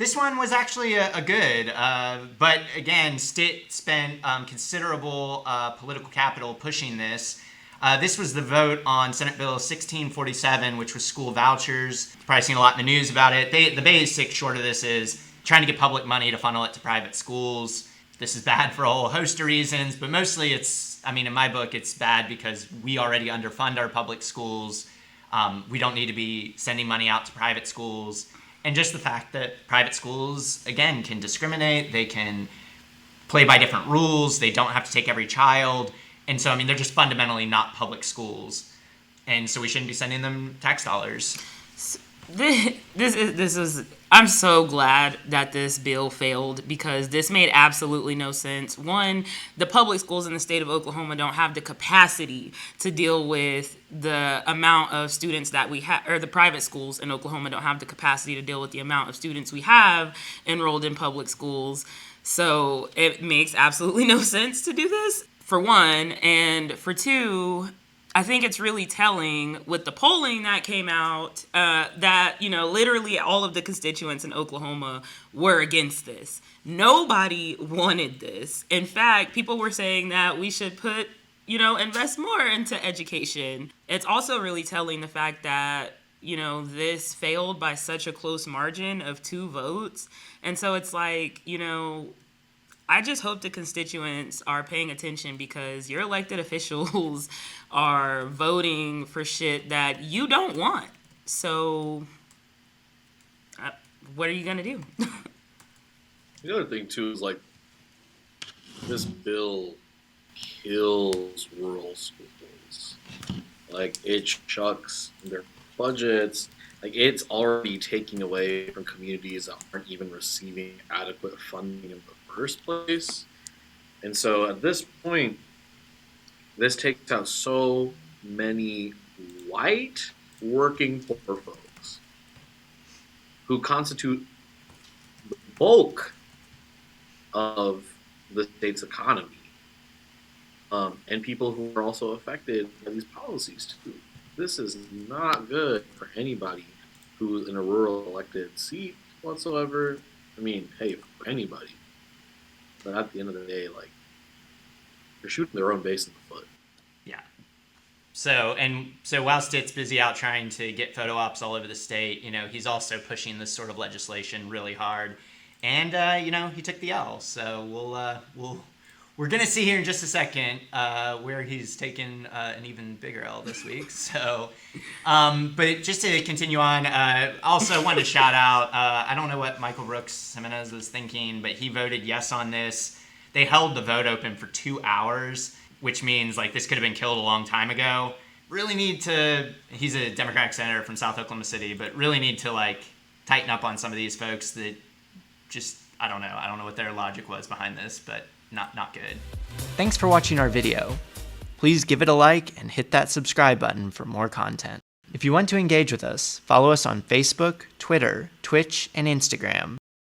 This one was actually a good, but again, Stitt spent considerable political capital pushing this. This was the vote on Senate Bill 1647, which was school vouchers. Probably seen a lot in the news about it. The basic short of this is trying to get public money to funnel it to private schools. This is bad for a whole host of reasons, but mostly in my book, it's bad because we already underfund our public schools. We don't need to be sending money out to private schools. And just the fact that private schools, again, can discriminate. They can play by different rules. They don't have to take every child. And so, they're just fundamentally not public schools. And so we shouldn't be sending them tax dollars. I'm so glad that this bill failed because this made absolutely no sense. One, the public schools in the state of Oklahoma don't have the capacity to deal with the amount of students that we have, or the private schools in Oklahoma don't have the capacity to deal with the amount of students we have enrolled in public schools. So it makes absolutely no sense to do this, for one. And for two, I think it's really telling with the polling that came out that, literally all of the constituents in Oklahoma were against this. Nobody wanted this. In fact, people were saying that we should invest more into education. It's also really telling the fact that, this failed by such a close margin of 2 votes. And so it's like, I just hope the constituents are paying attention because your elected officials are voting for shit that you don't want. So, what are you going to do? The other thing, too, is this bill kills rural schools. It chucks their budgets. It's already taking away from communities that aren't even receiving adequate funding in the first place. And so at this point, this takes out so many white working poor folks who constitute the bulk of the state's economy, and people who are also affected by these policies too. This is not good for anybody who's in a rural elected seat whatsoever. Hey, for anybody. But at the end of the day, they're shooting their own base in the foot. Yeah. So while Stitt's busy out trying to get photo ops all over the state, he's also pushing this sort of legislation really hard. And, he took the L. So we're going to see here in just a second where he's taken an even bigger L this week. So, but just to continue on, also wanted to shout out, I don't know what Michael Brooks Jimenez was thinking, but he voted yes on this. They held the vote open for 2 hours, which means this could have been killed a long time ago. Really need to, he's a Democratic senator from South Oklahoma City, but really need to tighten up on some of these folks that just, I don't know what their logic was behind this, but not good. Thanks for watching our video. Please give it a like and hit that subscribe button for more content. If you want to engage with us, follow us on Facebook, Twitter, Twitch, and Instagram.